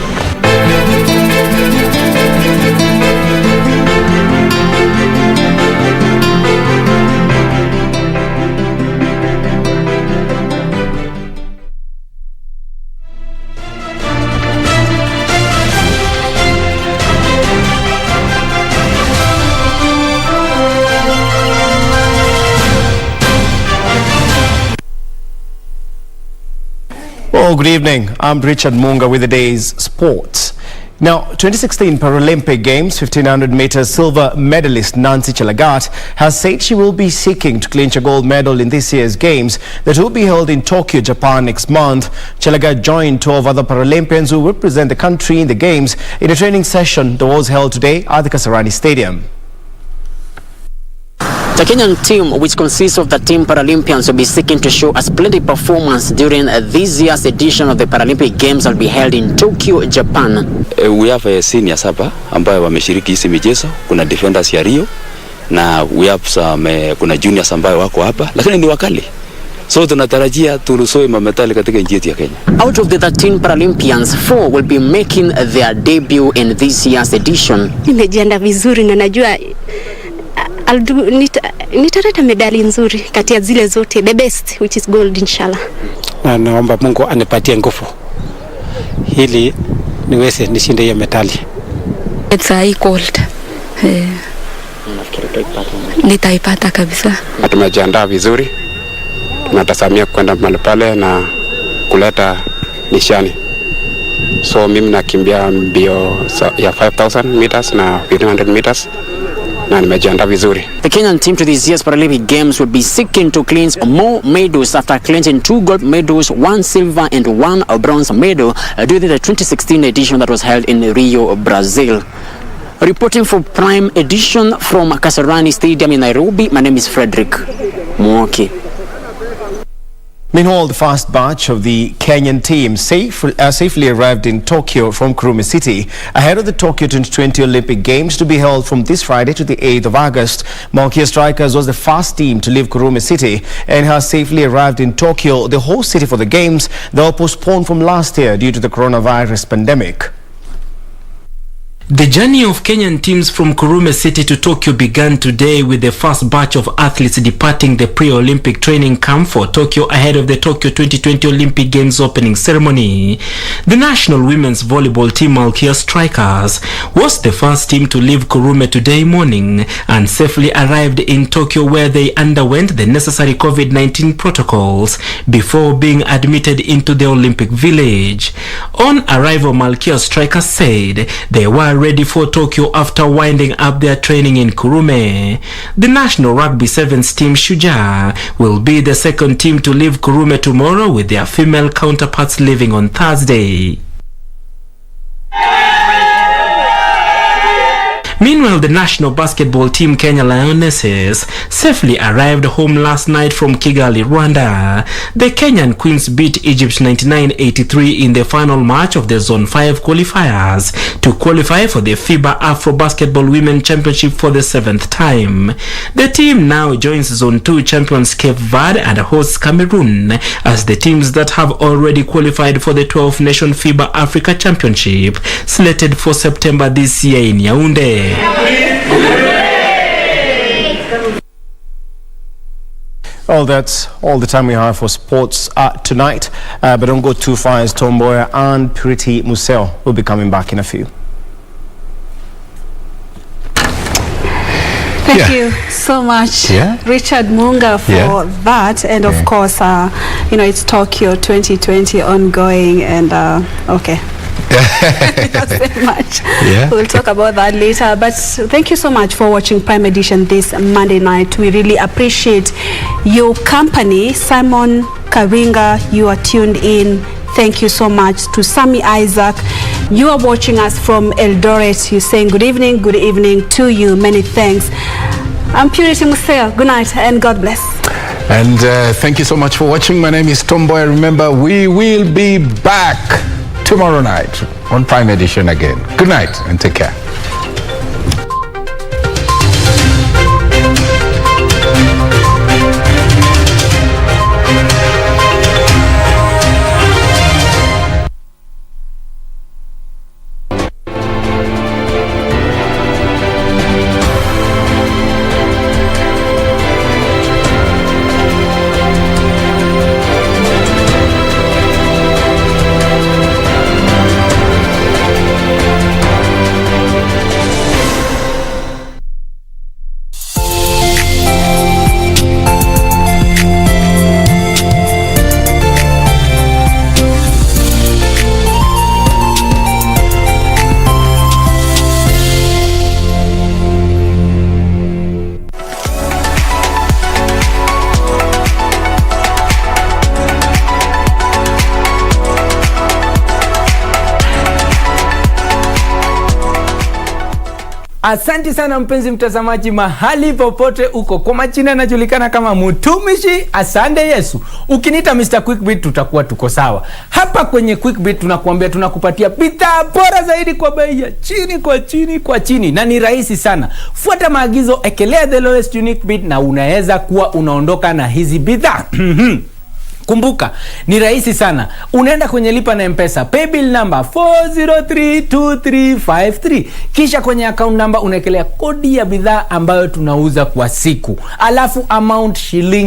Well, good evening. I'm Richard Munga with the day's sports. Now, 2016 Paralympic Games 1500 meters silver medalist Nancy Chelagat has said she will be seeking to clinch a gold medal in this year's Games that will be held in Tokyo, Japan next month. Chelagat joined 12 other Paralympians who represent the country in the Games in a training session that was held today at the Kasarani Stadium. The Kenyan team, which consists of the team Paralympians, will be seeking to show a splendid performance during this year's edition of the Paralympic Games that will be held in Tokyo, Japan. We have a seniors hapa ambayo wameshiriki hizi michezo. Kuna defenders ya Rio na we have some kuna juniors ambayo wako hapa, lakini ni wakali. So tunatarajia turusoe mametali katika nchi yetu ya Kenya. Out of the 13 Paralympians, 4 will be making their debut in this year's edition. Nimejiandaa vizuri na najua nitaleta medali nzuri kati ya zile zote, the best which is gold inshallah. Na naomba Mungu anipatie nguvu ili niweze nishinde hiyo medali. It's a gold. Nitaipata kabisa. Tumejiandaa vizuri. Tunatazamia kwenda mahali pale na kuleta nishani. So mimi nakimbia mbio ya 5000 meters na 1500 meters. The Kenyan team to this year's Paralympic Games will be seeking to clinch more medals after clinching 2 gold medals, 1 silver and 1 bronze medal during the 2016 edition that was held in Rio, Brazil. Reporting for Prime Edition from Kasarani Stadium in Nairobi, my name is Frederick Mwoki. Meanwhile, the first batch of the Kenyan team safely arrived in Tokyo from Kurume City ahead of the Tokyo 2020 Olympic Games to be held from this Friday to the 8th of August. Malkia Strikers was the first team to leave Kurume City and has safely arrived in Tokyo, the host city for the Games that were postponed from last year due to the coronavirus pandemic. The journey of Kenyan teams from Kurume City to Tokyo began today with the first batch of athletes departing the pre-Olympic training camp for Tokyo ahead of the Tokyo 2020 Olympic Games opening ceremony. The national women's volleyball team Malkia Strikers was the first team to leave Kurume today morning and safely arrived in Tokyo, where they underwent the necessary COVID-19 protocols before being admitted into the Olympic Village. On arrival, Malkia Strikers said they were ready for Tokyo after winding up their training in Kurume. The national rugby sevens team Shujaa will be the second team to leave Kurume tomorrow, with their female counterparts leaving on Thursday. Meanwhile, the national basketball team Kenya Lionesses safely arrived home last night from Kigali, Rwanda. The Kenyan Queens beat Egypt 99-83 in the final match of the Zone 5 qualifiers to qualify for the FIBA Afro Basketball Women Championship for the 7th time. The team now joins Zone 2 champions Cape Verde and hosts Cameroon as the teams that have already qualified for the 12th Nation FIBA Africa Championship, slated for September this year in Yaoundé. Well, that's all the time we have for sports tonight. But don't go too far, as Mboya and Purity Museo will be coming back in a few. Thank you so much, Richard Munga, for that. And of course, it's Tokyo 2020 ongoing, and okay. Not very much. We'll talk about that later, but thank you so much for watching Prime Edition this Monday night. We really appreciate your company. Simon Karinga, you are tuned in. Thank you so much. To Sammy Isaac, you are watching us from Eldoret. You're saying good evening to you. Many thanks. I'm Purity Museo. Good night and God bless. And thank you so much for watching. My name is Mboya. Remember, we will be back tomorrow night on Prime Edition again. Good night and take care. Asante sana mpenzi mtazamaji, mahali popote uko. Kwa majina najulikana kama Mtumishi Asante Yesu. Ukiniita Mr. Quickbit tutakuwa tuko sawa. Hapa kwenye Quickbit tunakuambia tunakupatia bidhaa bora zaidi kwa bei ya chini. Na ni rahisi sana. Fuata maagizo, ekelea the lowest unique bid na unaweza kuwa unaondoka na hizi bidhaa. Kumbuka, ni rahisi sana. Unaenda kwenye lipa na M-Pesa, paybill number 4032353. Kisha kwenye account number unaekelea kodi ya bidhaa ambayo tunauza kwa siku. Alafu amount shilingi